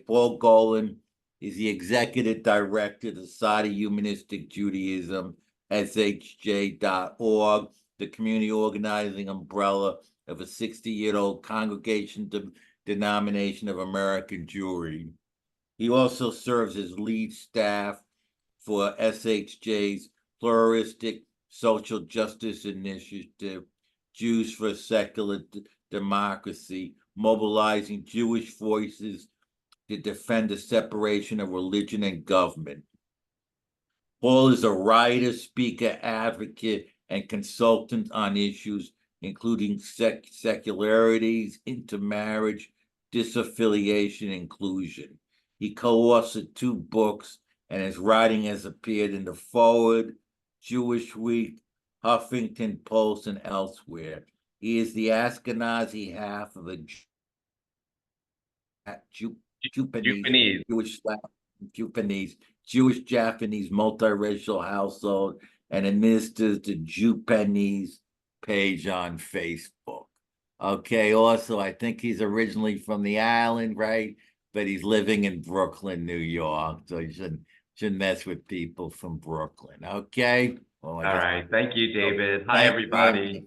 Paul Golan is the executive director of the Society of Humanistic Judaism, shj.org, the community organizing umbrella of a 60-year-old congregation denomination of American Jewry. He also serves as lead staff for SHJ's pluralistic social justice initiative, Jews for a Secular Democracy, mobilizing Jewish voices to defend the separation of religion and government. Paul is a writer, speaker, advocate, and consultant on issues including secularities, intermarriage, disaffiliation, inclusion. He co-authored 2 books, and his writing has appeared in The Forward, Jewish Week, Huffington Post, and elsewhere. He is the Ashkenazi half of a Japanese Jewish-Japanese multiracial household, and administers the Japanese page on Facebook. Okay, also, I think he's originally from the island, right? But he's living in Brooklyn, New York, so you shouldn't mess with people from Brooklyn, okay? Well, all right, thank you, David. Hi, everybody.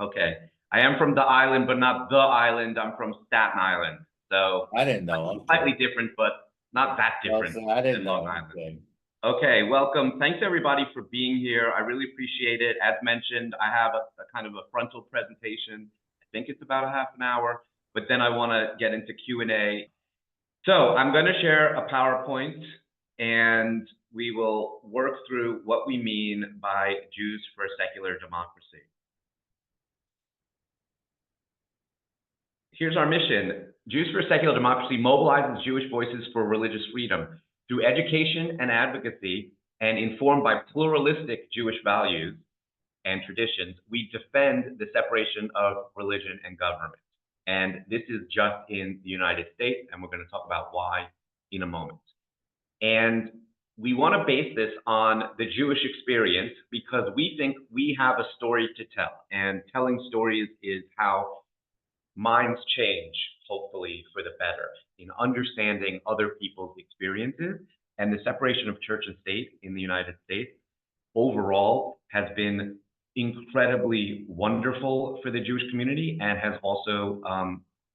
Okay, I am from the island, but not the island. I'm from Staten Island. So I didn't know. Slightly different, but not that different. I didn't know. Long Island. Okay, welcome. Thanks everybody for being here. I really appreciate it. As mentioned, I have a kind of a frontal presentation. I think it's about a half an hour, but then I want to get into Q&A. So I'm going to share a PowerPoint, and we will work through what we mean by Jews for a Secular Democracy. Here's our mission. Jews for a Secular Democracy mobilizes Jewish voices for religious freedom. Through education and advocacy, and informed by pluralistic Jewish values and traditions, we defend the separation of religion and government. And this is just in the United States, and we're going to talk about why in a moment. And we want to base this on the Jewish experience because we think we have a story to tell, and telling stories is how minds change, hopefully for the better, in understanding other people's experiences. And the separation of church and state in the United States overall has been incredibly wonderful for the Jewish community and has also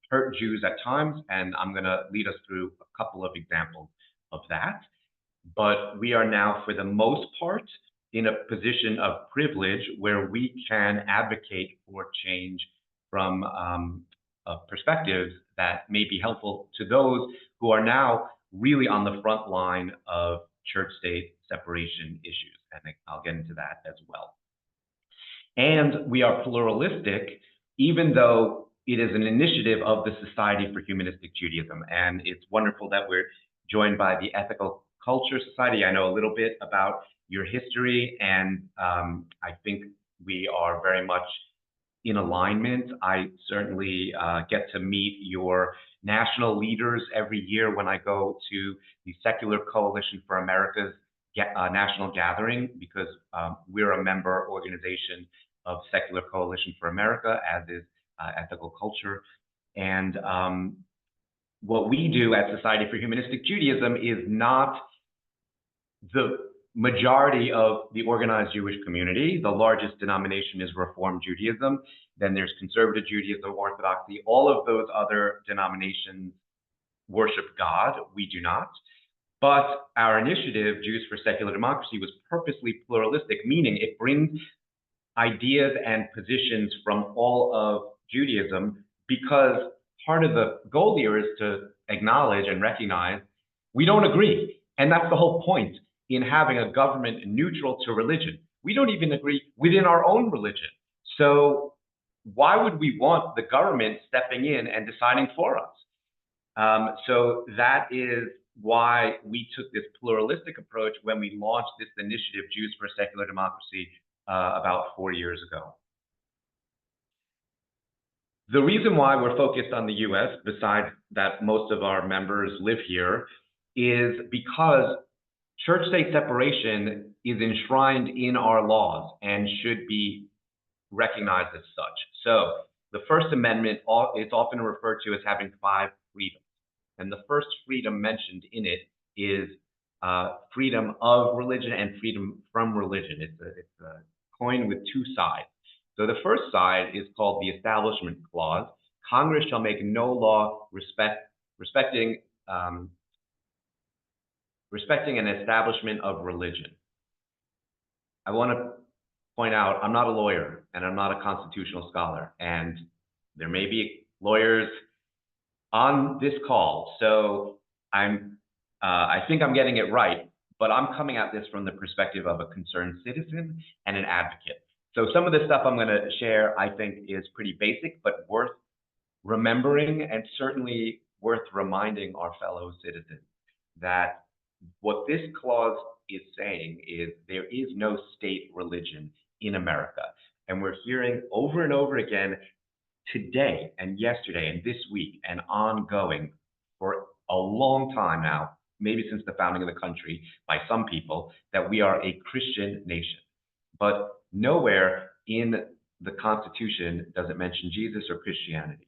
hurt Jews at times. And I'm going to lead us through a couple of examples of that. But we are now, for the most part, in a position of privilege where we can advocate for change from perspectives that may be helpful to those who are now really on the front line of church-state separation issues. And I'll get into that as well. And we are pluralistic, even though it is an initiative of the Society for Humanistic Judaism. And it's wonderful that we're joined by the Ethical Culture Society. I know a little bit about your history, and I think we are very much in alignment. I certainly get to meet your national leaders every year when I go to the Secular Coalition for America's national gathering, because we're a member organization of Secular Coalition for America, as is Ethical Culture. And what we do at Society for Humanistic Judaism is not the majority of the organized Jewish community. The largest denomination is Reform Judaism. Then there's Conservative Judaism, Orthodoxy. All of those other denominations worship God. We do not. But our initiative, Jews for Secular Democracy, was purposely pluralistic, meaning it brings ideas and positions from all of Judaism, because part of the goal here is to acknowledge and recognize we don't agree. And that's the whole point in having a government neutral to religion. We don't even agree within our own religion. So why would we want the government stepping in and deciding for us? So that is why we took this pluralistic approach when we launched this initiative, Jews for Secular Democracy, about 4 years ago. The reason why we're focused on the US, besides that most of our members live here, is because church-state separation is enshrined in our laws and should be recognized as such. So the First Amendment is often referred to as having 5 freedoms. And the first freedom mentioned in it is freedom of religion and freedom from religion. It's a coin with two sides. So the first side is called the Establishment Clause. Congress shall make no law respecting an establishment of religion. I want to point out, I'm not a lawyer and I'm not a constitutional scholar, and there may be lawyers on this call, so I think I'm getting it right, but I'm coming at this from the perspective of a concerned citizen and an advocate. So some of the stuff I'm going to share, I think, is pretty basic, but worth remembering, and certainly worth reminding our fellow citizens that what this clause is saying is there is no state religion in America. And we're hearing over and over again today and yesterday and this week and ongoing for a long time now, maybe since the founding of the country by some people, that we are a Christian nation. But nowhere in the Constitution does it mention Jesus or Christianity.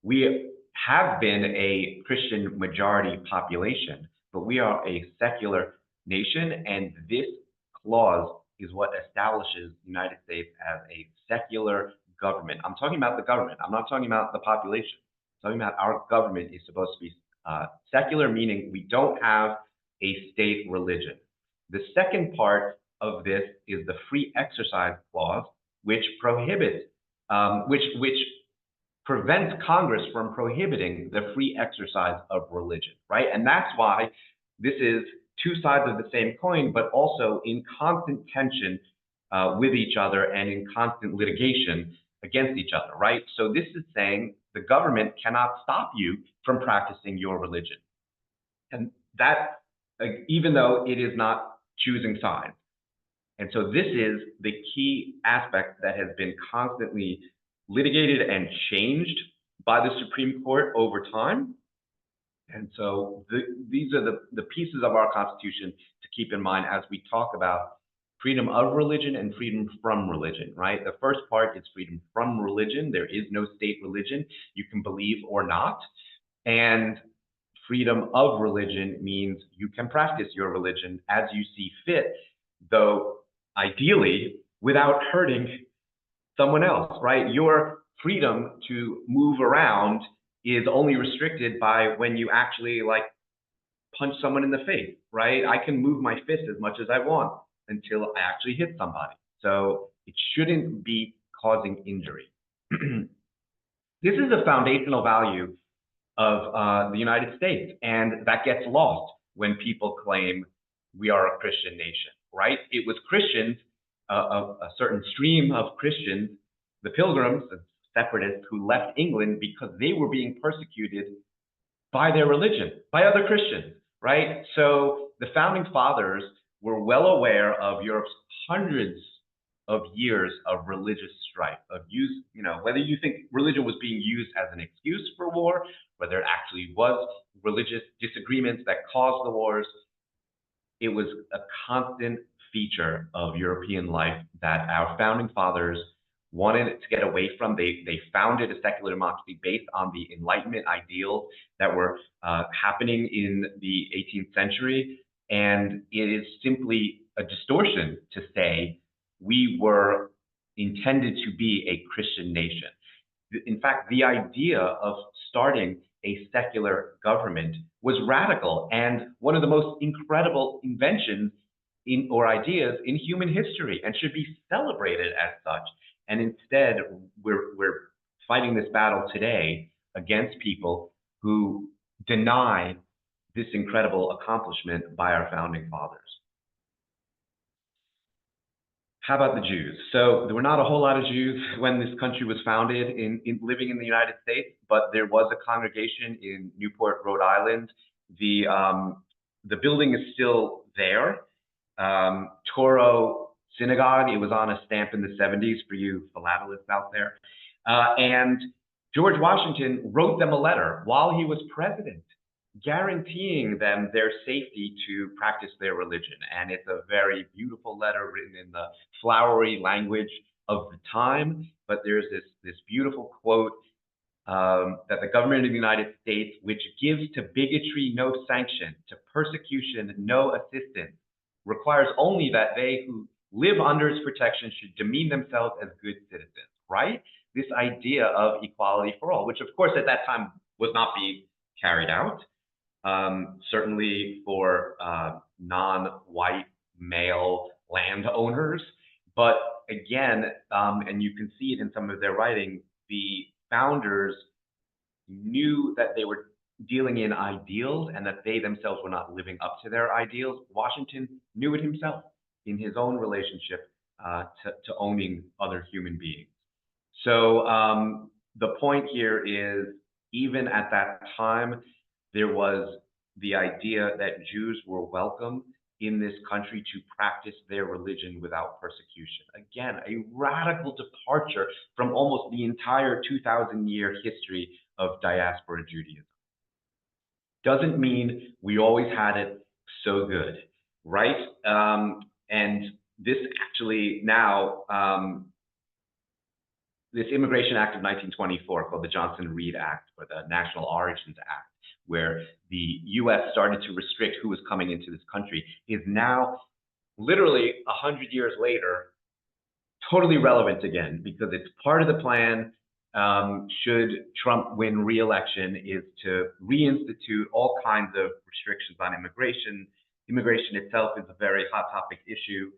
We have been a Christian majority population, but we are a secular nation, and this clause is what establishes the United States as a secular government. I'm talking about the government. I'm not talking about the population. I'm talking about our government is supposed to be secular, meaning we don't have a state religion. The second part of this is the Free Exercise Clause, which prohibits, which prevents Congress from prohibiting the free exercise of religion, right? And that's why this is two sides of the same coin, but also in constant tension with each other and in constant litigation against each other, right? So this is saying the government cannot stop you from practicing your religion. And that, even though it is not choosing sides. And so this is the key aspect that has been constantly litigated and changed by the Supreme Court over time. And so these are the pieces of our Constitution to keep in mind as we talk about freedom of religion and freedom from religion, right? The first part is freedom from religion. There is no state religion. You can believe or not. And freedom of religion means you can practice your religion as you see fit, though ideally without hurting someone else, right? Your freedom to move around is only restricted by when you actually like punch someone in the face, right? I can move my fist as much as I want until I actually hit somebody. So it shouldn't be causing injury. This is a foundational value of the United States, and that gets lost when people claim we are a Christian nation, right? It was Christians, a certain stream of Christians, the Pilgrims, the separatists, who left England because they were being persecuted by their religion, by other Christians, right? So the founding fathers were well aware of Europe's hundreds of years of religious strife, of use, whether you think religion was being used as an excuse for war, whether it actually was religious disagreements that caused the wars, it was a constant feature of European life that our founding fathers wanted to get away from. They founded a secular democracy based on the Enlightenment ideals that were happening in the 18th century. And it is simply a distortion to say we were intended to be a Christian nation. In fact, the idea of starting a secular government was radical and one of the most incredible inventions or ideas in human history, and should be celebrated as such. And instead, we're fighting this battle today against people who deny this incredible accomplishment by our founding fathers. How about the Jews? So there were not a whole lot of Jews when this country was founded in living in the United States, but there was a congregation in Newport, Rhode Island. The building is still there. Toro Synagogue, it was on a stamp in the 70s for you philatelists out there. And George Washington wrote them a letter while he was president, guaranteeing them their safety to practice their religion. And it's a very beautiful letter written in the flowery language of the time, but there's this beautiful quote that the government of the United States, which gives to bigotry no sanction, to persecution no assistance, requires only that they who live under its protection should demean themselves as good citizens, right? This idea of equality for all, which of course at that time was not being carried out, certainly for non-white male landowners. But again, and you can see it in some of their writing, the founders knew that they were dealing in ideals and that they themselves were not living up to their ideals. Washington knew it himself in his own relationship to owning other human beings. So the point here is, even at that time, there was the idea that Jews were welcome in this country to practice their religion without persecution. Again, a radical departure from almost the entire 2,000-year history of diaspora Judaism. Doesn't mean we always had it so good, right? And this actually now, this Immigration Act of 1924, called the Johnson-Reed Act, or the National Origins Act, where the U.S. started to restrict who was coming into this country, is now literally 100 years later totally relevant again, because it's part of the plan, should Trump win re-election, is to reinstitute all kinds of restrictions on immigration. Immigration itself is a very hot topic issue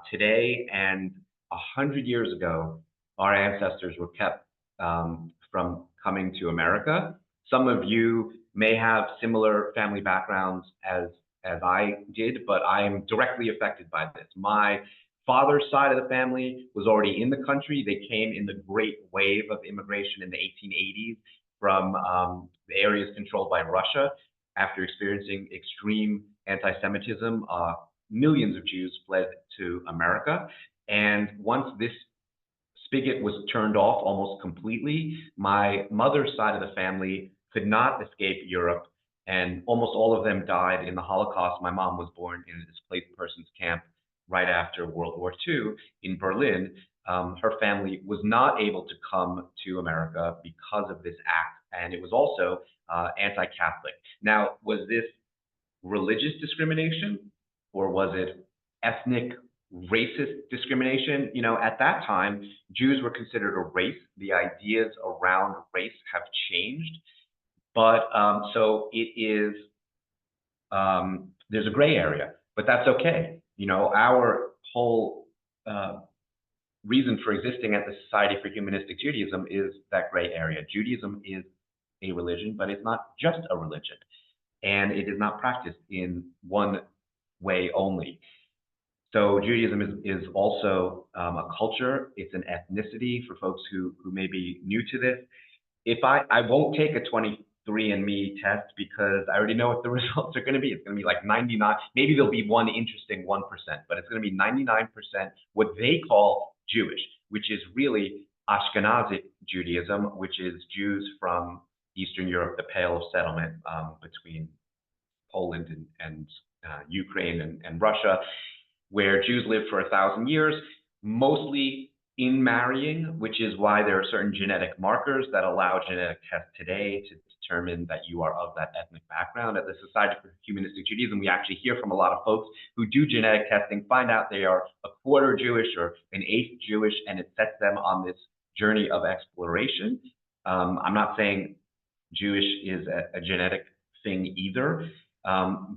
today, and 100 years ago, our ancestors were kept from coming to America. Some of you may have similar family backgrounds as I did, but I am directly affected by this. My father's side of the family was already in the country. They came in the great wave of immigration in the 1880s from the areas controlled by Russia. After experiencing extreme anti-Semitism, millions of Jews fled to America. And once this spigot was turned off almost completely, my mother's side of the family could not escape Europe, and almost all of them died in the Holocaust. My mom was born in a displaced persons camp right after World War II in Berlin. Her family was not able to come to America because of this act, and it was also anti-Catholic. Now, was this religious discrimination, or was it ethnic, racist discrimination? You know, at that time, Jews were considered a race. The ideas around race have changed, but so it is, there's a gray area, but that's okay. You know, our whole reason for existing at the Society for Humanistic Judaism is that gray area. Judaism is a religion, but it's not just a religion, and it is not practiced in one way only. So Judaism is also a culture. It's an ethnicity for folks who may be new to this. If I won't take a 23andMe test because I already know what the results are going to be. It's going to be like 99. Maybe there'll be one interesting 1%, but it's going to be 99% what they call Jewish, which is really Ashkenazic Judaism, which is Jews from Eastern Europe, the Pale of Settlement between Poland and Ukraine and Russia, where Jews lived for 1,000 years, mostly in marrying, which is why there are certain genetic markers that allow genetic tests today to determine that you are of that ethnic background. At the Society for Humanistic Judaism, we actually hear from a lot of folks who do genetic testing, find out they are a quarter Jewish or an eighth Jewish, and it sets them on this journey of exploration. I'm not saying Jewish is a genetic thing either,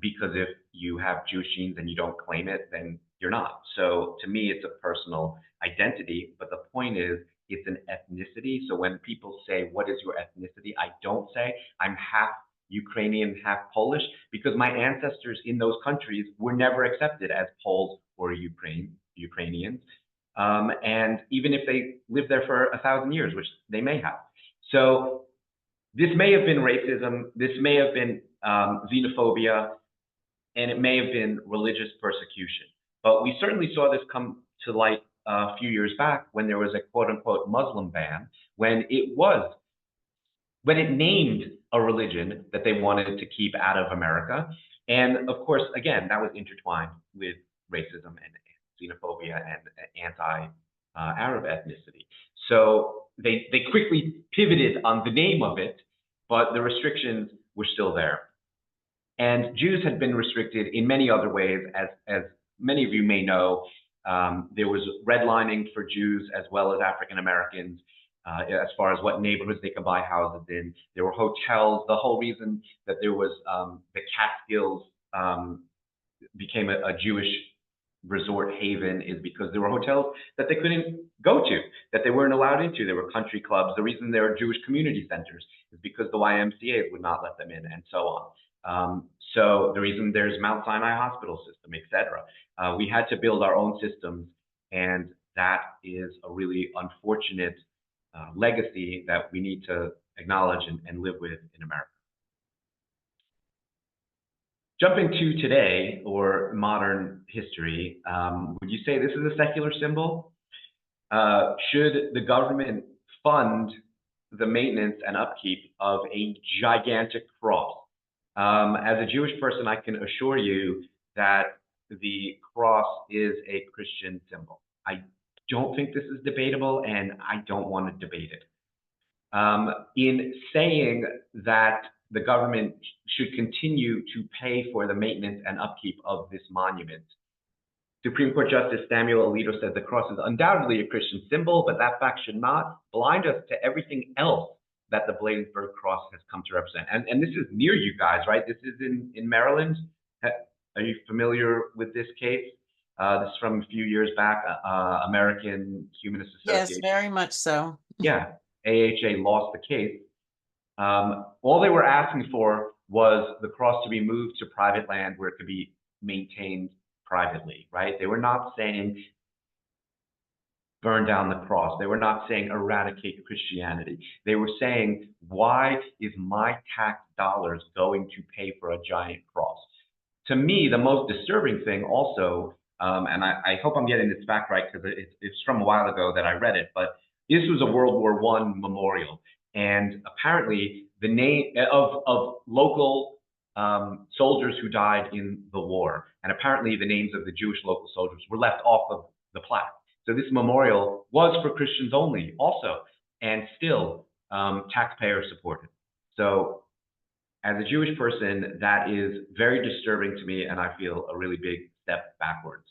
because if you have Jewish genes and you don't claim it, then you're not. So to me, it's a personal identity, but the point is, it's an ethnicity. So when people say, what is your ethnicity? I don't say I'm half Ukrainian, half Polish, because my ancestors in those countries were never accepted as Poles or Ukrainians. And even if they lived there for 1,000 years, which they may have. So this may have been racism, this may have been xenophobia, and it may have been religious persecution. But we certainly saw this come to light a few years back when there was a quote-unquote Muslim ban, when it named a religion that they wanted to keep out of America. And of course, again, that was intertwined with racism and xenophobia and anti-Arab ethnicity. So they quickly pivoted on the name of it, but the restrictions were still there. And Jews had been restricted in many other ways, as many of you may know. There was redlining for Jews as well as African Americans, as far as what neighborhoods they could buy houses in. There were hotels. The whole reason that there was the Catskills became a Jewish resort haven is because there were hotels that they couldn't go to, that they weren't allowed into. There were country clubs. The reason there are Jewish community centers is because the YMCAs would not let them in, and so on. So the reason there's Mount Sinai Hospital System, et cetera. We had to build our own systems, and that is a really unfortunate legacy that we need to acknowledge and live with in America. Jumping to today, or modern history, would you say this is a secular symbol? Should the government fund the maintenance and upkeep of a gigantic cross? As a Jewish person, I can assure you that the cross is a Christian symbol. I don't think this is debatable, and I don't want to debate it. In saying that the government should continue to pay for the maintenance and upkeep of this monument, Supreme Court Justice Samuel Alito said the cross is undoubtedly a Christian symbol, but that fact should not blind us to everything else that the Bladensburg cross has come to represent. And this is near you guys, right? This is in Maryland. Are you familiar with this case? This is from a few years back, American Humanist Association. Yes, very much so. Yeah, AHA lost the case. All they were asking for was the cross to be moved to private land where it could be maintained privately, right? They were not saying burn down the cross. They were not saying eradicate Christianity. They were saying, why is my tax dollars going to pay for a giant cross? To me, the most disturbing thing also, and I hope I'm getting this fact right because it's from a while ago that I read it, but this was a World War I memorial. And apparently the name of local soldiers who died in the war, and apparently the names of the Jewish local soldiers were left off of the plaque. So this memorial was for Christians only also, and still taxpayer supported. So as a Jewish person, that is very disturbing to me, and I feel a really big step backwards.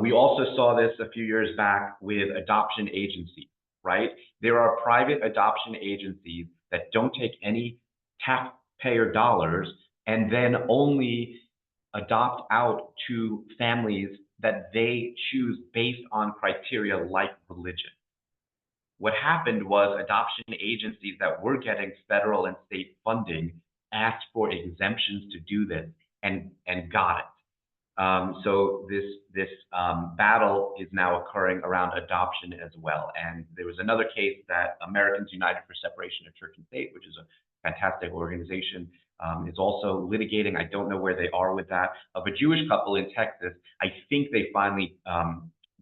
We also saw this a few years back with adoption agencies, right? There are private adoption agencies that don't take any taxpayer dollars and then only adopt out to families that they choose based on criteria like religion. What happened was adoption agencies that were getting federal and state funding asked for exemptions to do this and got it. So this battle is now occurring around adoption as well. And there was another case that Americans United for Separation of Church and State, which is a fantastic organization, is also litigating. I don't know where they are with that, of a Jewish couple in Texas. I think they finally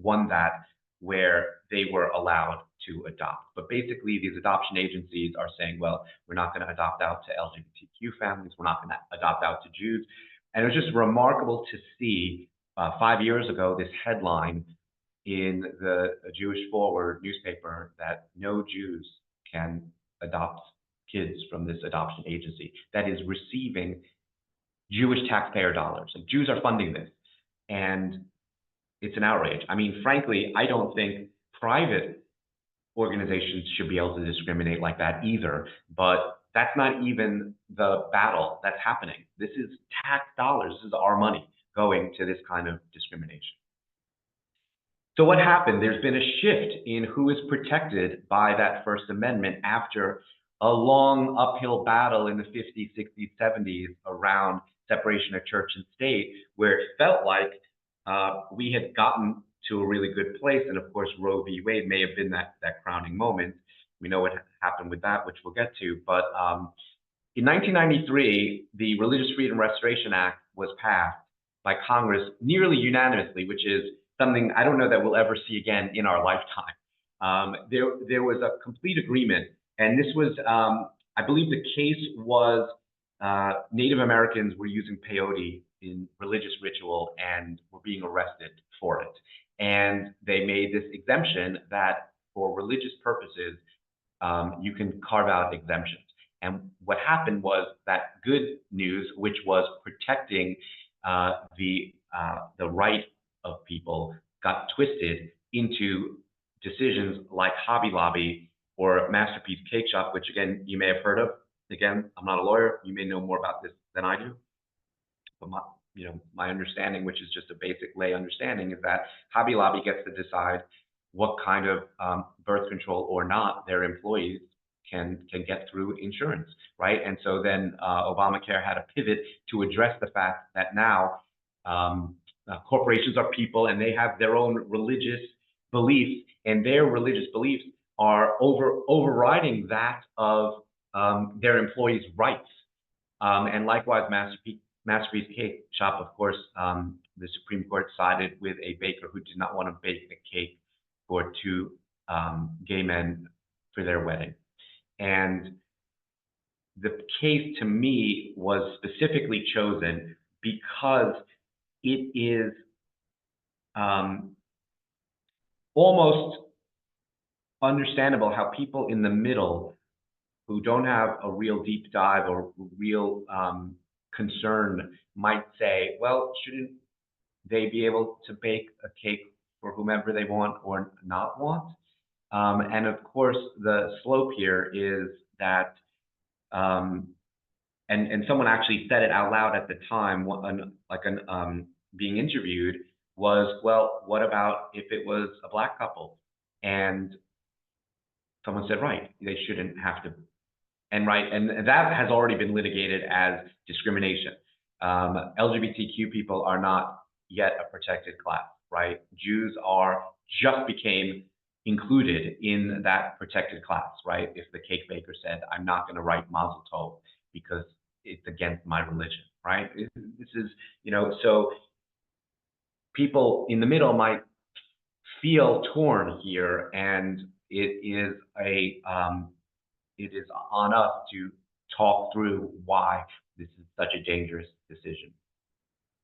won that, where they were allowed to adopt. But basically, these adoption agencies are saying, well, we're not going to adopt out to LGBTQ families. We're not going to adopt out to Jews. And it was just remarkable to see 5 years ago this headline in the Jewish Forward newspaper that no Jews can adopt kids from this adoption agency that is receiving Jewish taxpayer dollars. And Jews are funding this. And it's an outrage. I mean, frankly, I don't think private organizations should be able to discriminate like that either. But that's not even the battle that's happening. This is tax dollars. This is our money going to this kind of discrimination. So what happened? There's been a shift in who is protected by that First Amendment after a long uphill battle in the 50s, 60s, 70s around separation of church and state, where it felt like we had gotten to a really good place. And of course, Roe v. Wade may have been that crowning moment. We know what happened with that, which we'll get to. But in 1993, the Religious Freedom Restoration Act was passed by Congress nearly unanimously, which is something I don't know that we'll ever see again in our lifetime. There was a complete agreement. And this was, I believe the case was Native Americans were using peyote in religious ritual and were being arrested for it. And they made this exemption that for religious purposes, you can carve out exemptions. And what happened was that good news, which was protecting the right of people, got twisted into decisions like Hobby Lobby or Masterpiece Cake Shop, which again you may have heard of. Again, I'm not a lawyer. You may know more about this than I do. But my understanding, which is just a basic lay understanding, is that Hobby Lobby gets to decide what kind of birth control or not their employees can get through insurance, right? And so then Obamacare had a pivot to address the fact that now corporations are people and they have their own religious beliefs, and their religious beliefs are overriding that of their employees' rights. And likewise, Masterpiece Cake Shop, of course, the Supreme Court sided with a baker who did not want to bake a cake for two gay men for their wedding. And the case to me was specifically chosen because it is almost understandable how people in the middle who don't have a real deep dive or real concern might say, well, shouldn't they be able to bake a cake for whomever they want or not want? And of course, the slope here is that, and someone actually said it out loud at the time, being interviewed, was, well, what about if it was a Black couple? And someone said, right, they shouldn't have to. And right, and that has already been litigated as discrimination. LGBTQ people are not yet a protected class, right? Jews just became included in that protected class, right? If the cake baker said, I'm not going to write Mazel Tov because it's against my religion, right? This is, so people in the middle might feel torn here, and it is on us to talk through why this is such a dangerous decision.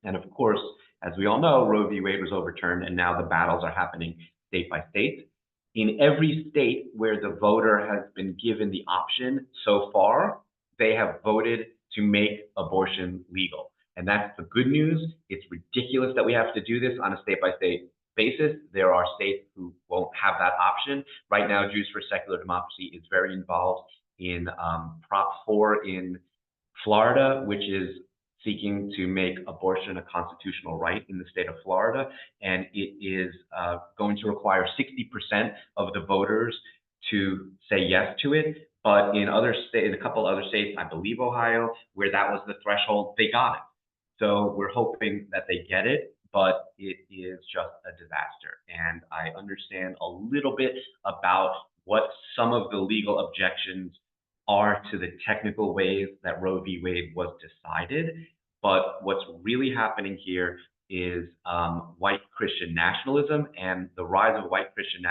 And of course, as we all know, Roe v. Wade was overturned, and now the battles are happening state by state. In every state where the voter has been given the option so far, they have voted to make abortion legal. And that's the good news. It's ridiculous that we have to do this on a state-by-state basis. There are states who won't have that option. Right now, Jews for Secular Democracy is very involved in Prop 4 in Florida, which is seeking to make abortion a constitutional right in the state of Florida. And it is going to require 60% of the voters to say yes to it. But in a couple other states, I believe Ohio, where that was the threshold, they got it. So we're hoping that they get it, but it is just a disaster. And I understand a little bit about what some of the legal objections are to the technical ways that Roe v. Wade was decided. But what's really happening here is white Christian nationalism and the rise of white Christian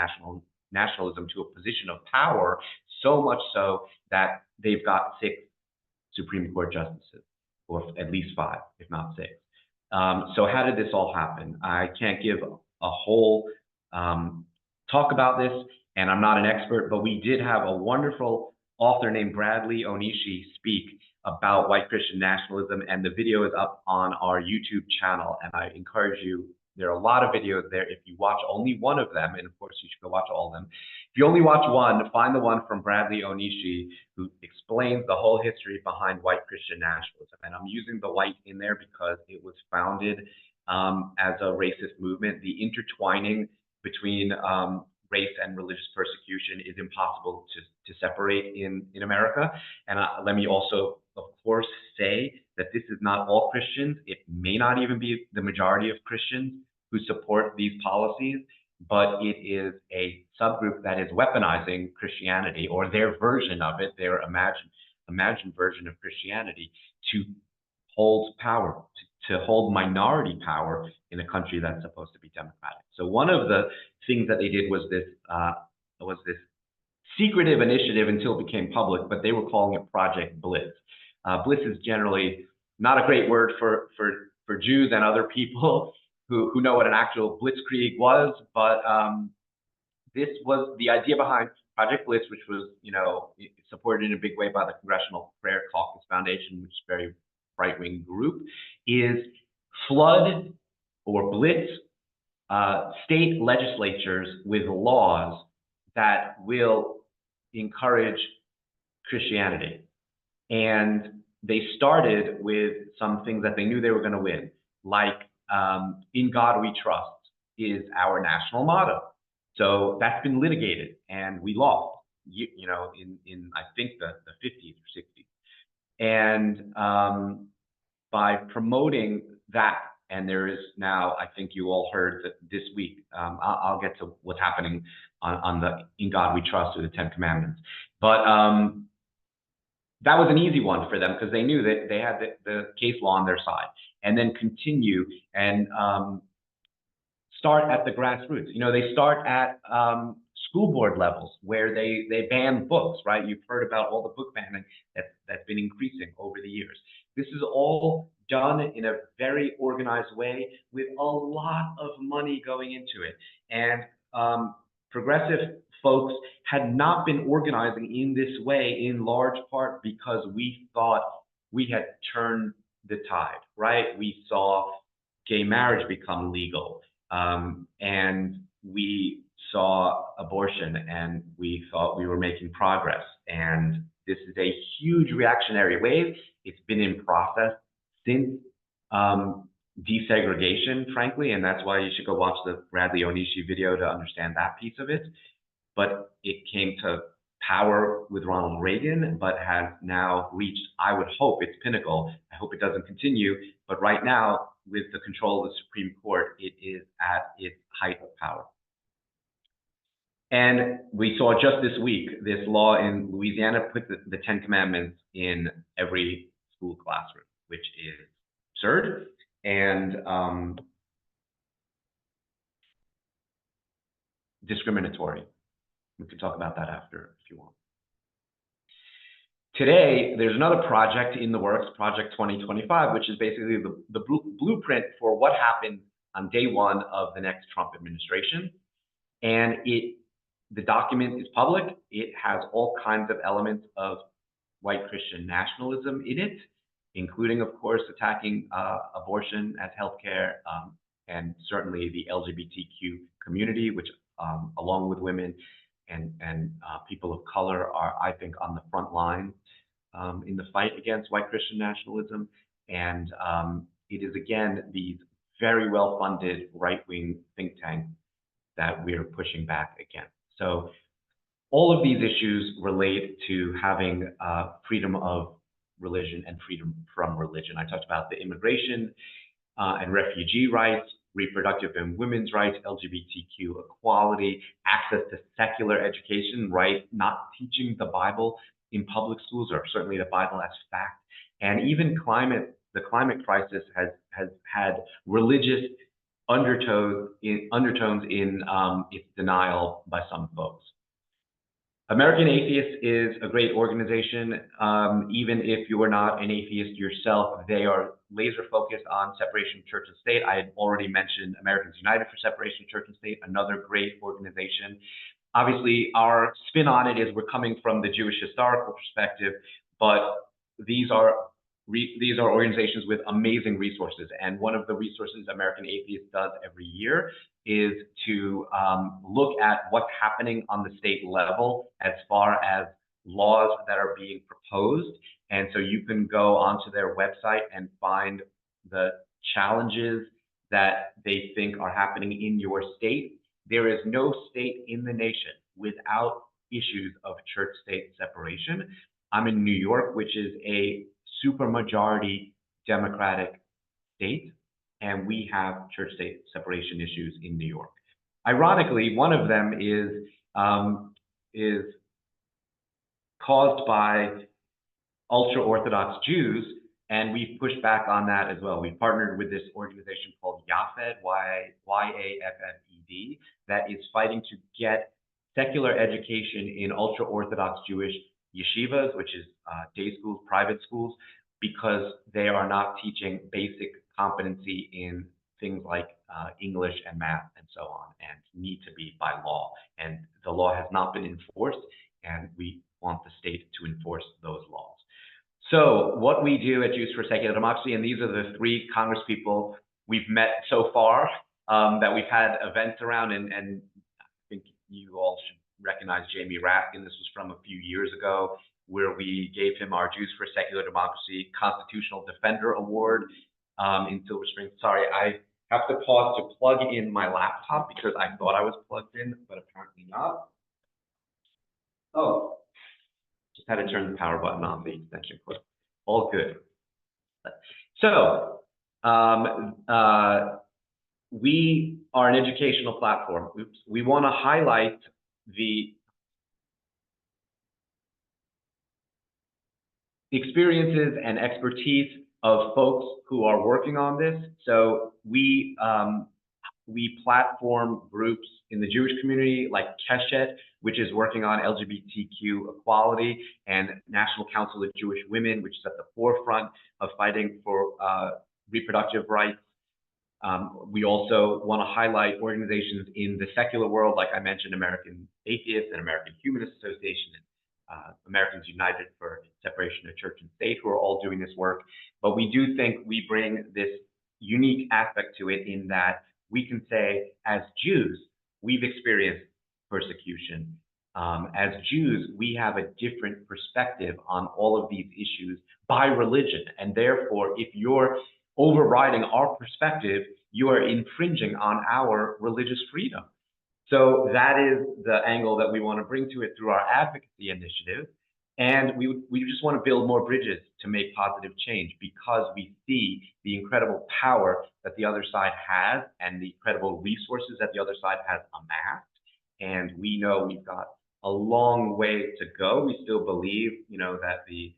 nationalism to a position of power, so much so that they've got 6 Supreme Court justices, or at least 5, if not 6. So how did this all happen? I can't give a whole talk about this, and I'm not an expert, but we did have a wonderful author named Bradley Onishi speak about white Christian nationalism, and the video is up on our YouTube channel, and I encourage you. There are a lot of videos there. If you watch only one of them, and of course you should go watch all of them. If you only watch one, find the one from Bradley Onishi, who explains the whole history behind white Christian nationalism. And I'm using the white in there because it was founded as a racist movement. The intertwining between race and religious persecution is impossible to separate in America. And let me also, of course, say that this is not all Christians. It may not even be the majority of Christians who support these policies, but it is a subgroup that is weaponizing Christianity, or their version of it, their imagined version of Christianity, to hold power, to hold minority power in a country that's supposed to be democratic. So one of the things that they did was this secretive initiative until it became public, but they were calling it Project Blitz. Blitz is generally not a great word for Jews and other people who know what an actual blitzkrieg was, but this was the idea behind Project Bliss, which was, supported in a big way by the Congressional Prayer Caucus Foundation, which is a very right-wing group, is flood or blitz state legislatures with laws that will encourage Christianity. And they started with some things that they knew they were going to win, like "In God We Trust" is our national motto. So that's been litigated, and we lost, in I think the 50s or 60s. And by promoting that, and there is now, I think you all heard that this week, I'll get to what's happening on the "In God We Trust" or the 10 Commandments. But that was an easy one for them because they knew that they had the case law on their side, and then continue and start at the grassroots. They start at school board levels where they ban books, right? You've heard about all the book banning that's been increasing over the years. This is all done in a very organized way with a lot of money going into it. And progressive folks had not been organizing in this way in large part because we thought we had turned the tide, right? We saw gay marriage become legal, and we saw abortion, and we thought we were making progress. And this is a huge reactionary wave. It's been in process since desegregation, frankly, and that's why you should go watch the Bradley Onishi video to understand that piece of it. But it came to power with Ronald Reagan, but has now reached, I would hope, its pinnacle. I hope it doesn't continue, but right now, with the control of the Supreme Court, it is at its height of power. And we saw just this week, this law in Louisiana put the 10 Commandments in every school classroom, which is absurd and discriminatory. We can talk about that after if you want. Today, there's another project in the works, Project 2025, which is basically the blueprint for what happened on day one of the next Trump administration. And the document is public. It has all kinds of elements of white Christian nationalism in it, including, of course, attacking abortion as healthcare, and certainly the LGBTQ community, which, along with women and people of color, are, I think, on the front line in the fight against white Christian nationalism. And it is, again, these very well-funded right-wing think tanks that we're pushing back against. So all of these issues relate to having freedom of religion and freedom from religion. I talked about the immigration and refugee rights, reproductive and women's rights, LGBTQ equality, access to secular education, right? Not teaching the Bible in public schools, or certainly the Bible as fact. And even the climate crisis has had religious undertones in its denial by some folks. American Atheists is a great organization. Even if you are not an atheist yourself, they are laser focused on separation of church and state. I had already mentioned Americans United for Separation of Church and State, another great organization. Obviously, our spin on it is we're coming from the Jewish historical perspective, but these are organizations with amazing resources. And one of the resources American Atheists does every year is to look at what's happening on the state level as far as laws that are being proposed. And so you can go onto their website and find the challenges that they think are happening in your state. There is no state in the nation without issues of church-state separation. I'm in New York, which is a supermajority Democratic state, and we have church-state separation issues in New York. Ironically, one of them is caused by ultra-Orthodox Jews, and we've pushed back on that as well. We've partnered with this organization called YAFED, Y-A-F-F-E-D, that is fighting to get secular education in ultra-Orthodox Jewish yeshivas, which is day schools, private schools, because they are not teaching basic competency in things like English and math and so on, and need to be by law. And the law has not been enforced, and we want the state to enforce those laws. So what we do at Jews for Secular Democracy, and these are the 3 Congress people we've met so far, that we've had events around, and I think you all should recognize Jamie Raskin. This was from a few years ago, where we gave him our Jews for Secular Democracy Constitutional Defender Award in Silver Spring. Sorry, I have to pause to plug in my laptop because I thought I was plugged in, but apparently not. Oh, just had to turn the power button on the extension cord. All good. So we are an educational platform. We want to highlight the experiences and expertise of folks who are working on this. So we platform groups in the Jewish community like Keshet, which is working on LGBTQ equality, and National Council of Jewish Women, which is at the forefront of fighting for reproductive rights. We also want to highlight organizations in the secular world, like I mentioned, American Atheists and American Humanist Association, and Americans United for Separation of Church and State, who are all doing this work. But we do think we bring this unique aspect to it in that we can say, as Jews, we've experienced persecution. As Jews, we have a different perspective on all of these issues by religion. And therefore, if you're overriding our perspective, you are infringing on our religious freedom. So that is the angle that we want to bring to it through our advocacy initiative. And we just want to build more bridges to make positive change, because we see the incredible power that the other side has and the incredible resources that the other side has amassed. And we know we've got a long way to go. We still believe, that the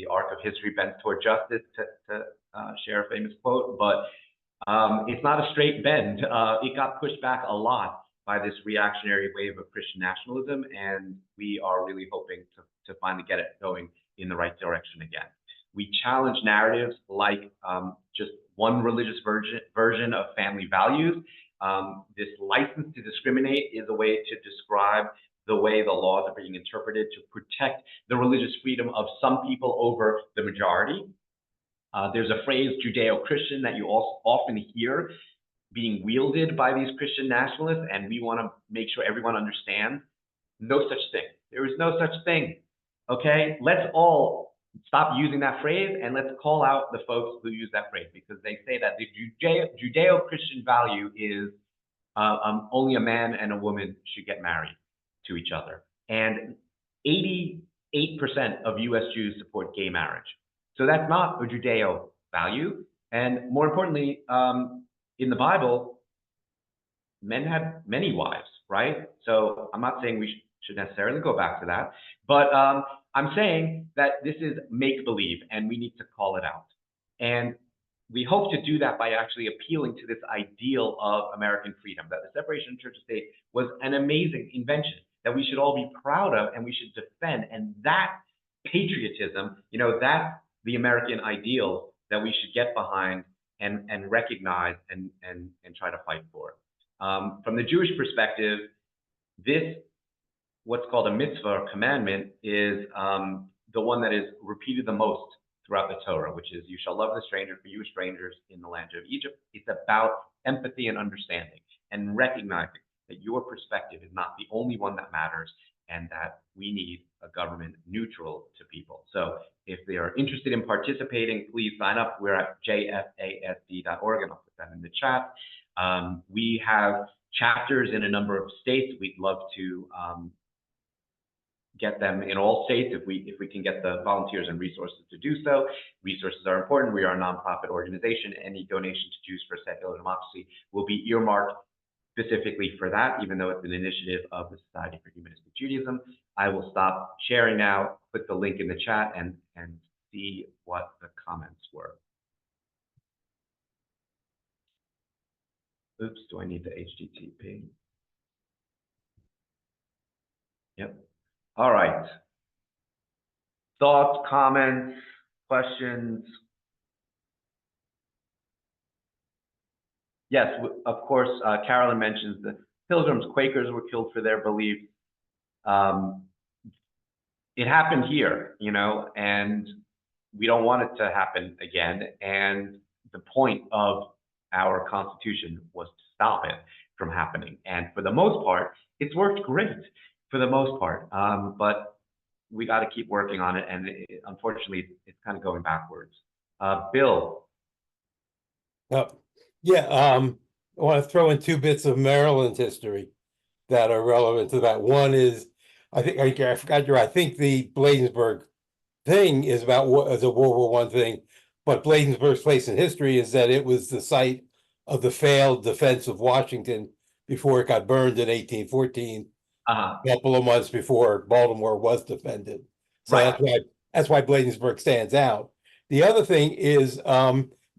arc of history bends toward justice, to share a famous quote, but it's not a straight bend. It got pushed back a lot by this reactionary wave of Christian nationalism, and we are really hoping to finally get it going in the right direction again. We challenge narratives like just one religious version of family values. This license to discriminate is a way to describe the way the laws are being interpreted to protect the religious freedom of some people over the majority. There's a phrase, Judeo-Christian, that you also often hear being wielded by these Christian nationalists, and we want to make sure everyone understands no such thing. There is no such thing, okay? Let's all stop using that phrase, and let's call out the folks who use that phrase, because they say that the Judeo-Christian value is only a man and a woman should get married to each other. And 88% of US Jews support gay marriage. So that's not a Judeo value. And more importantly, in the Bible, men had many wives, right? So I'm not saying we should necessarily go back to that, but I'm saying that this is make-believe and we need to call it out. And we hope to do that by actually appealing to this ideal of American freedom, that the separation of church and state was an amazing invention that we should all be proud of and we should defend. And that patriotism, that's the American ideal that we should get behind and recognize and try to fight for. From the Jewish perspective, this, what's called a mitzvah or commandment, is the one that is repeated the most throughout the Torah, which is, you shall love the stranger, for you strangers in the land of Egypt. It's about empathy and understanding and recognizing that your perspective is not the only one that matters, and that we need a government neutral to people. So if they are interested in participating, please sign up. We're at jfasd.org, and I'll put that in the chat. We have chapters in a number of states. We'd love to get them in all states if we can get the volunteers and resources to do so. Resources are important. We are a nonprofit organization. Any donation to Jews for Secular Democracy will be earmarked specifically for that, even though it's an initiative of the Society for Humanistic Judaism. I will stop sharing now, put the link in the chat, and see what the comments were. Oops, do I need the HTTP? Yep. All right. Thoughts, comments, questions? Yes, of course, Carolyn mentions the Pilgrims, Quakers were killed for their beliefs. It happened here, and we don't want it to happen again. And the point of our Constitution was to stop it from happening. And for the most part, it's worked great for the most part. But we got to keep working on it. And unfortunately, it's kind of going backwards. Bill. Yeah, I want to throw in two bits of Maryland history that are relevant to that. One is, I think the Bladensburg thing is about as a World War I thing, but Bladensburg's place in history is that it was the site of the failed defense of Washington before it got burned in 1814, a couple of months before Baltimore was defended. So Right. that's why Bladensburg stands out. The other thing is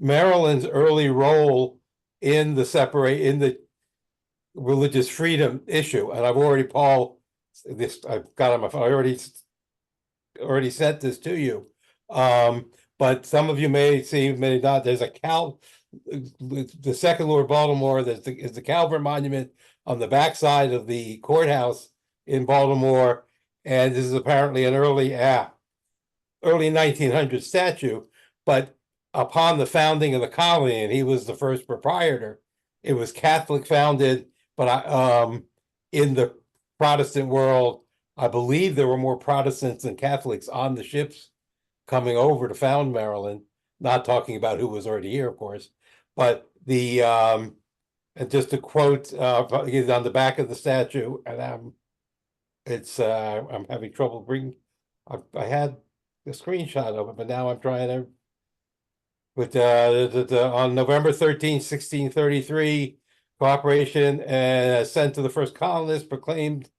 Maryland's early role in the religious freedom issue, and I've already I've got on my phone. I already sent this to you, but some of you may see, may not. There's the second Lord Baltimore. Is the Calvert Monument on the backside of the courthouse in Baltimore, and this is apparently an early 1900 statue, but upon the founding of the colony, and he was the first proprietor, it was Catholic founded, but in the Protestant world, I believe there were more Protestants than Catholics on the ships coming over to found Maryland, not talking about who was already here, of course, but and just to quote, he's on the back of the statue, and I'm having trouble I had a screenshot of it, but now I'm trying to. But on November 13, 1633, cooperation sent to the first colonists proclaimed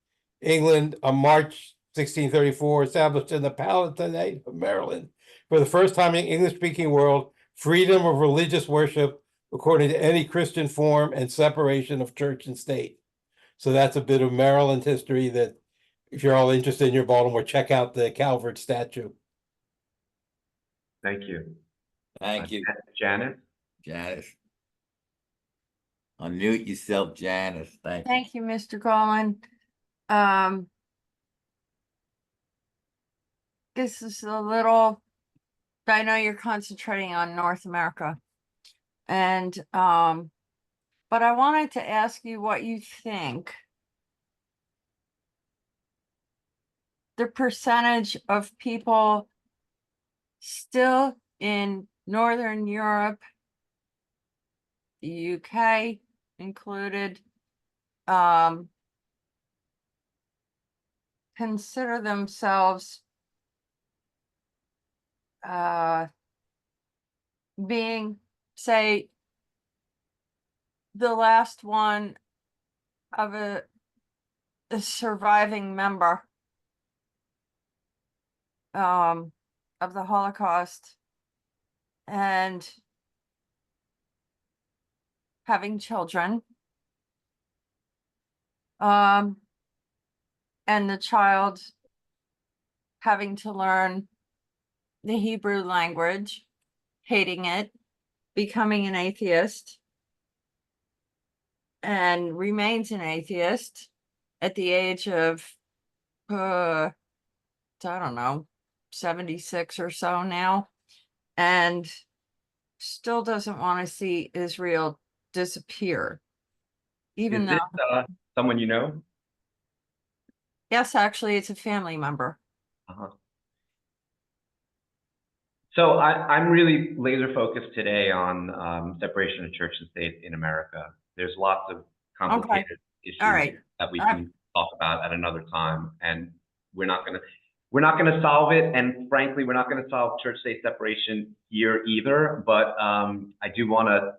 England on March 1634, established in the Palatinate of Maryland for the first time in the English-speaking world, freedom of religious worship according to any Christian form and separation of church and state. So that's a bit of Maryland history that, if you're all interested in your Baltimore, check out the Calvert statue. Thank you. Thank you, Janice. Janice. Unmute yourself, Janice. Thank you. Thank you, Mr. Golan. This is a little, I know you're concentrating on North America. And, but I wanted to ask you what you think the percentage of people still in Northern Europe, the UK included, consider themselves being, say, the last one of a surviving member of the Holocaust and having children, and the child having to learn the Hebrew language, hating it, becoming an atheist, and remains an atheist at the age of, I don't know, 76 or so now, and still doesn't want to see Israel disappear. Even though, Someone you know? yes, actually, it's a family member. So I'm really laser focused today on separation of church and state in America. There's lots of complicated issues that we can talk about at another time, and we're not gonna solve it. And frankly, we're not gonna solve church-state separation here either. But I do want to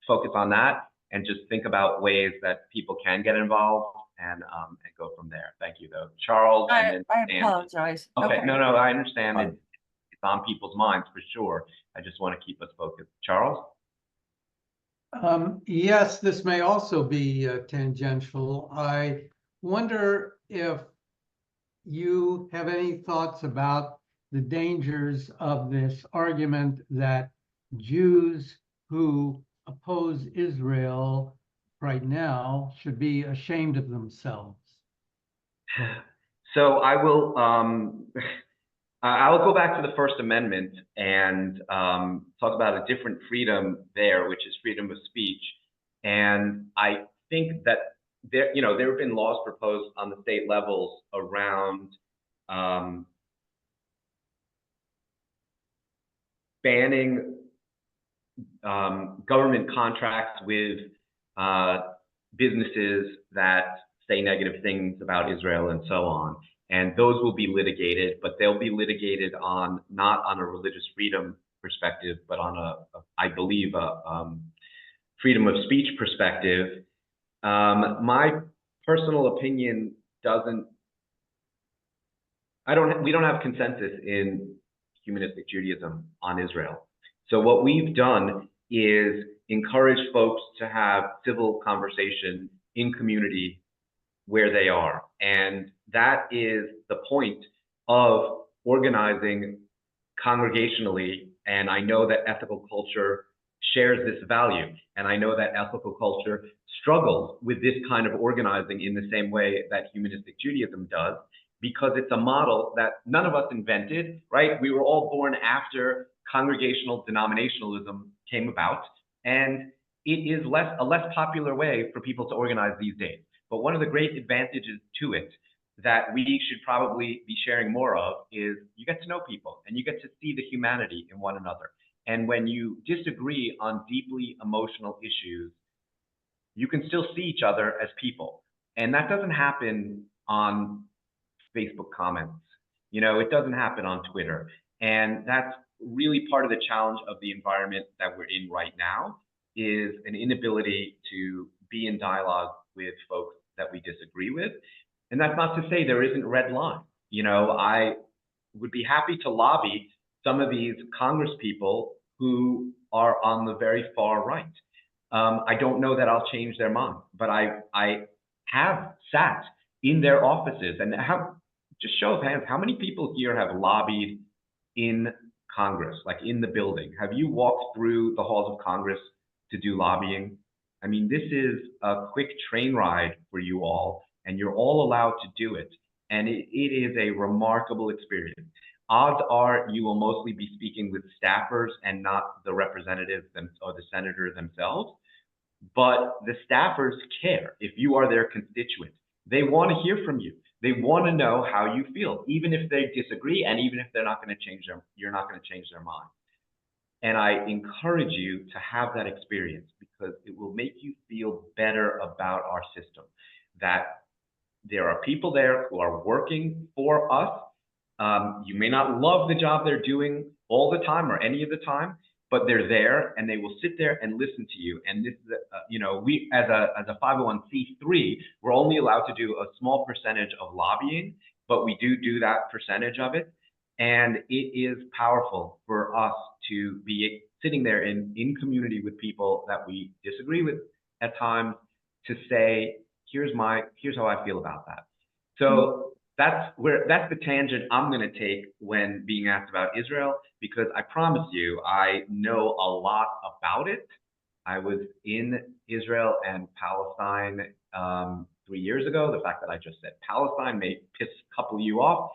focus on that and just think about ways that people can get involved and go from there. Thank you, though, Charles. I apologize. Okay, no, I understand it. It's on people's minds for sure. I just want to keep us focused. Charles? Yes, this may also be tangential. I wonder if you have any thoughts about the dangers of this argument that Jews who oppose Israel right now should be ashamed of themselves. So I will I'll go back to the First Amendment and talk about a different freedom there, which is freedom of speech. And I think that there have been laws proposed on the state levels around banning government contracts with businesses that say negative things about Israel and so on. And those will be litigated, but they'll be litigated not on a religious freedom perspective, but on I believe, a freedom of speech perspective. My personal opinion we don't have consensus in humanistic Judaism on Israel. So what we've done is encourage folks to have civil conversation in community where they are. And that is the point of organizing congregationally. And I know that ethical culture shares this value. And I know that ethical culture struggles with this kind of organizing in the same way that humanistic Judaism does, because it's a model that none of us invented, right? We were all born after congregational denominationalism came about, and it is a less popular way for people to organize these days. But one of the great advantages to it that we should probably be sharing more of is you get to know people and you get to see the humanity in one another. And when you disagree on deeply emotional issues, you can still see each other as people. And that doesn't happen on Facebook comments. It doesn't happen on Twitter. And that's really part of the challenge of the environment that we're in right now, is an inability to be in dialogue with folks that we disagree with. And that's not to say there isn't red line. I would be happy to lobby some of these Congress people who are on the very far right. I don't know that I'll change their mind, but I have sat in their offices and just show of hands, how many people here have lobbied in Congress, like in the building? Have you walked through the halls of Congress to do lobbying? I mean, this is a quick train ride for you all, and you're all allowed to do it. And it is a remarkable experience. Odds are you will mostly be speaking with staffers and not the representatives or the senator themselves. But the staffers care if you are their constituent. They want to hear from you. They want to know how you feel, even if they disagree, and even if they're not going to change you're not going to change their mind. And I encourage you to have that experience, because it will make you feel better about our system, that there are people there who are working for us. You may not love the job they're doing all the time or any of the time, but they're there and they will sit there and listen to you. And this is, we as a 501c3, we're only allowed to do a small percentage of lobbying, but we do that percentage of it. And it is powerful for us to be sitting there in community with people that we disagree with at times, to say, here's how I feel about that. So that's the tangent I'm going to take when being asked about Israel, because I promise you, I know a lot about it. I was in Israel and Palestine 3 years ago. The fact that I just said Palestine may piss a couple of you off.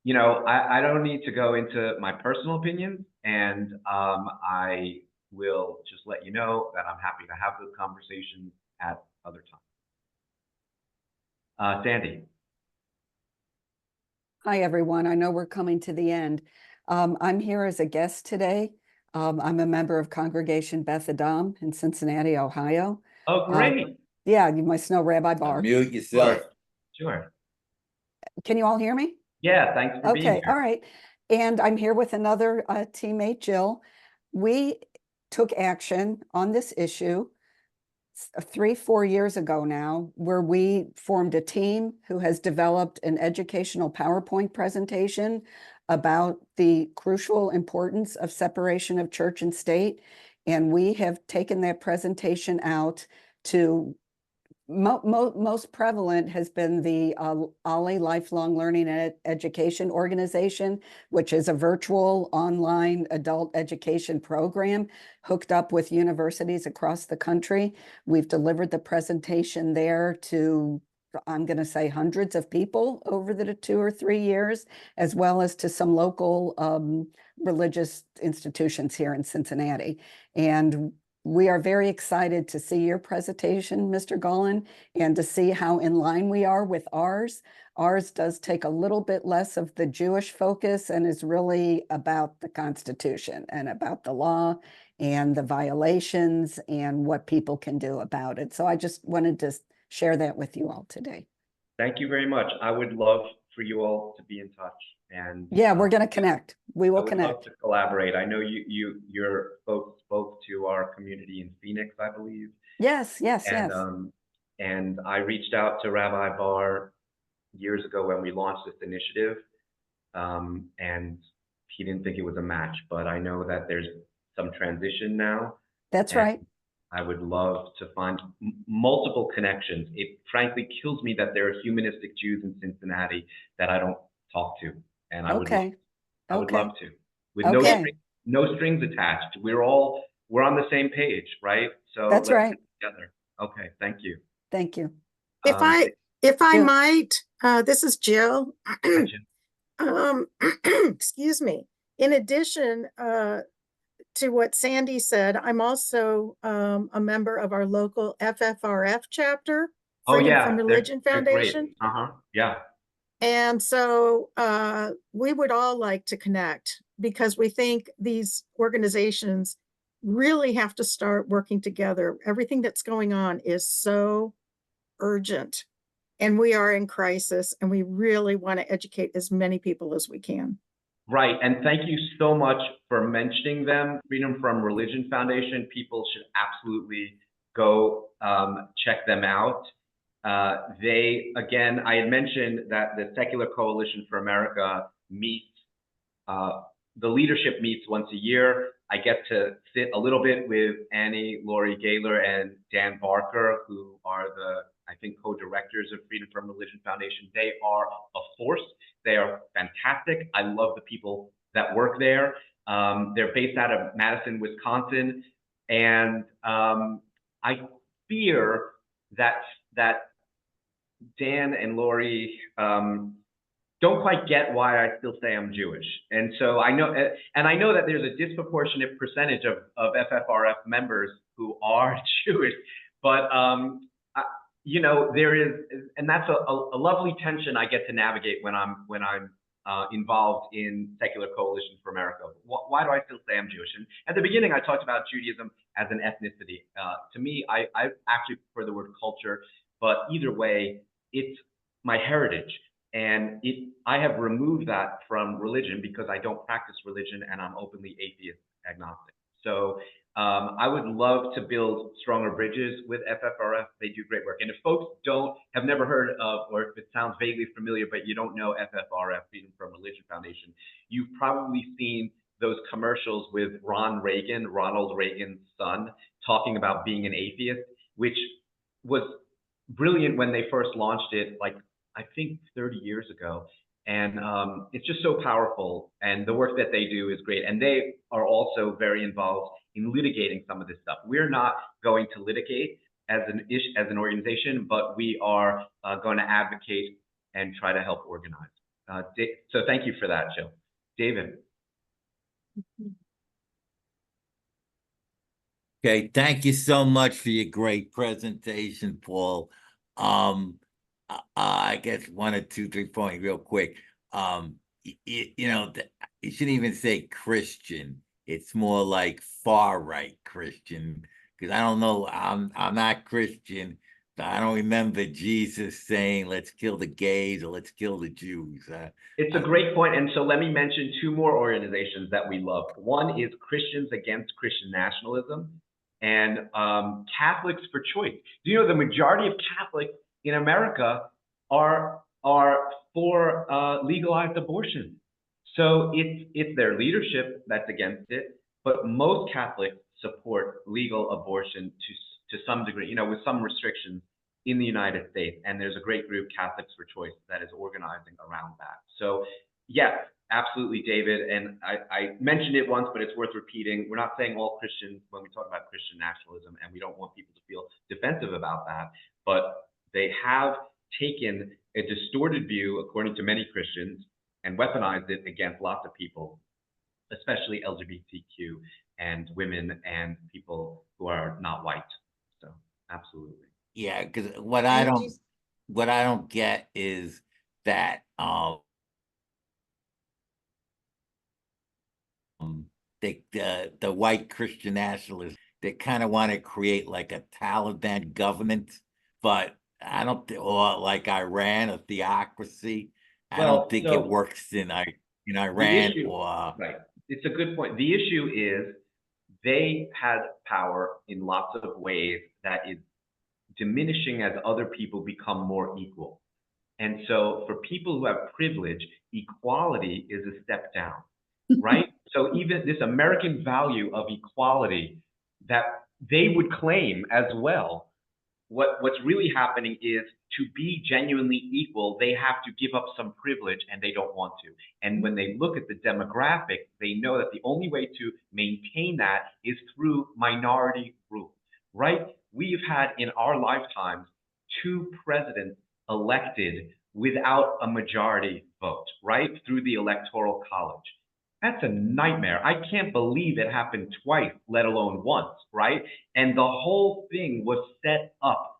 I don't need to go into my personal opinions, and I will just let you know that I'm happy to have those conversations at other times. Sandy. Hi, everyone. I know we're coming to the end. I'm here as a guest today. I'm a member of Congregation Beth Adam in Cincinnati, Ohio. Oh, great. Yeah, you must know Rabbi Bar. Unmute yourself. Sure. Can you all hear me? Yeah, thanks for being here. Okay, all right. And I'm here with another teammate, Jill. We took action on this issue 3-4 years ago now, where we formed a team who has developed an educational PowerPoint presentation about the crucial importance of separation of church and state. And we have taken that presentation out to most prevalent has been the OLLI Lifelong Learning and Education Organization, which is a virtual online adult education program hooked up with universities across the country. We've delivered the presentation there to, I'm going to say, hundreds of people over the 2 or 3 years, as well as to some local religious institutions here in Cincinnati. And we are very excited to see your presentation, Mr. Golan, and to see how in line we are with ours. Ours does take a little bit less of the Jewish focus and is really about the Constitution and about the law and the violations and what people can do about it. So I just wanted to share that with you all today. Thank you very much. I would love for you all to be in touch. And yeah, we're going to connect. We will connect. Love to collaborate. I know your folks spoke to our community in Phoenix, I believe. Yes. And I reached out to Rabbi Barr years ago when we launched this initiative, and he didn't think it was a match. But I know that there's some transition now. That's right. I would love to find multiple connections. It frankly kills me that there are humanistic Jews in Cincinnati that I don't talk to, and I would love to, with no strings attached. We're on the same page, right? So that's right. Together. Okay, thank you. Thank you. If I Jill. might, this is Jill. Hi, Jim. Excuse me. In addition to what Sandy said, I'm also a member of our local FFRF chapter, Freedom from Religion Foundation. Yeah. And so we would all like to connect, because we think these organizations really have to start working together. Everything that's going on is so urgent, and we are in crisis, and we really want to educate as many people as we can. Right, and thank you so much for mentioning them. Freedom from Religion Foundation, people should absolutely go check them out. Again, I had mentioned that the Secular Coalition for America meets, the leadership meets once a year. I get to sit a little bit with Annie Laurie Gaylor and Dan Barker, who are the, I think, co-directors of Freedom from Religion Foundation. They are a force. They are fantastic. I love the people that work there. They're based out of Madison, Wisconsin. And I fear that Dan and Lori don't quite get why I still say I'm Jewish. And so I know that there's a disproportionate percentage of FFRF members who are Jewish, but you know, there is, and that's a lovely tension I get to navigate when I'm involved in Secular Coalition for America. Why do I still say I'm Jewish? And at the beginning, I talked about Judaism as an ethnicity. To me, I actually prefer the word culture, but either way, it's my heritage. And I have removed that from religion because I don't practice religion and I'm openly atheist agnostic. So I would love to build stronger bridges with FFRF. They do great work. And if folks have never heard of, or if it sounds vaguely familiar, but you don't know FFRF, Freedom from Religion Foundation, you've probably seen those commercials with Ronald Reagan's son, talking about being an atheist, which was brilliant when they first launched it, like, I think 30 years ago. And it's just so powerful. And the work that they do is great. And they are also very involved in litigating some of this stuff. We're not going to litigate as an organization, but we are going to advocate and try to help organize. So thank you for that, Jill. David. Okay, thank you so much for your great presentation, Paul. I guess 1 or 2, 3 points real quick. You know, you shouldn't even say Christian. It's more like far right Christian, because I don't know. I'm not Christian. I don't remember Jesus saying, "Let's kill the gays" or "Let's kill the Jews." It's a great point, and so let me mention 2 more organizations that we love. One is Christians Against Christian Nationalism, and Catholics for Choice. Do you know the majority of Catholics in America are for legalized abortion? So it's their leadership that's against it, but most Catholics support legal abortion to some degree, you know, with some restrictions in the United States. And there's a great group, Catholics for Choice, that is organizing around that. So yes, absolutely, David. And I mentioned it once, but it's worth repeating. We're not saying all Christians when we talk about Christian nationalism, and we don't want people to feel defensive about that, but they have taken a distorted view, according to many Christians, and weaponized it against lots of people, especially LGBTQ and women and people who are not white. So absolutely. Yeah, because Thank you. what I don't get is that the white Christian nationalists, they kind of want to create like a Taliban government, but I don't or like Iran, a theocracy. I Well, don't think so it works in the Iran issue, or right? It's a good point. The issue is they had power in lots of ways that is diminishing as other people become more equal. And so for people who have privilege, equality is a step down, right? So even this American value of equality that they would claim as well, what's really happening is to be genuinely equal, they have to give up some privilege and they don't want to. And when they look at the demographic, they know that the only way to maintain that is through minority rule, right? We've had in our lifetimes 2 presidents elected without a majority vote, right? Through the Electoral College. That's a nightmare. I can't believe it happened twice, let alone once, right? And the whole thing was set up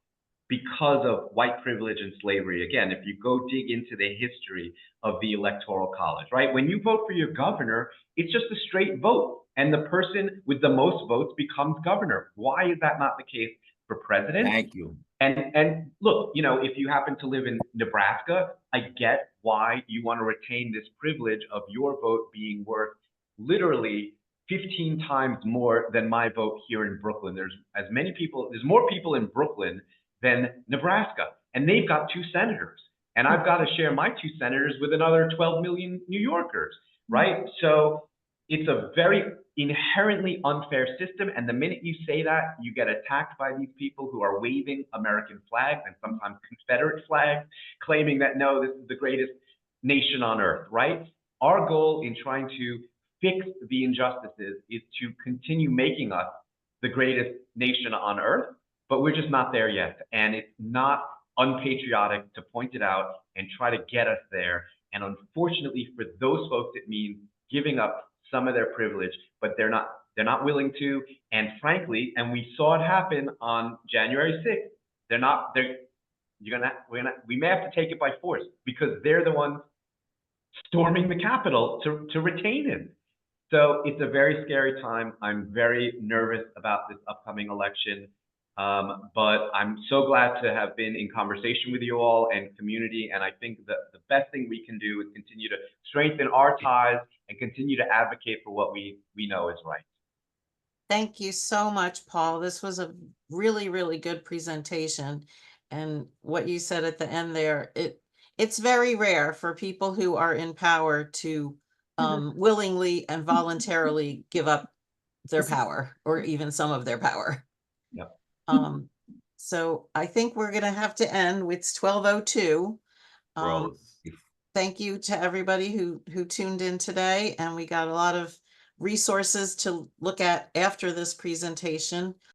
because of white privilege and slavery. Again, if you go dig into the history of the Electoral College, right? When you vote for your governor, it's just a straight vote. And the person with the most votes becomes governor. Why is that not the case for president? thank you. And look, you know, if you happen to live in Nebraska, I get why you want to retain this privilege of your vote being worth literally 15 times more than my vote here in Brooklyn. There's more people in Brooklyn than Nebraska, and they've got 2 senators. And I've got to share my 2 senators with another 12 million New Yorkers, right? So it's a very inherently unfair system. And the minute you say that, you get attacked by these people who are waving American flags and sometimes Confederate flags, claiming that, no, this is the greatest nation on earth, right? Our goal in trying to fix the injustices is to continue making us the greatest nation on earth, but we're just not there yet. And it's not unpatriotic to point it out and try to get us there. And unfortunately for those folks, it means giving up some of their privilege, but they're not willing to. And frankly, and we saw it happen on January 6th, we may have to take it by force because they're the ones storming the Capitol to retain him. So it's a very scary time. I'm very nervous about this upcoming election. But I'm so glad to have been in conversation with you all and community. And I think that the best thing we can do is continue to strengthen our ties and continue to advocate for what we know is right. Thank you so much, Paul. This was a really, really good presentation. And what you said at the end there, it's very rare for people who are in power to willingly and voluntarily give up their power or even some of their power. Yep. So I think we're going to have to end with 12:02. Thank you to everybody who tuned in today, and we got a lot of resources to look at after this presentation.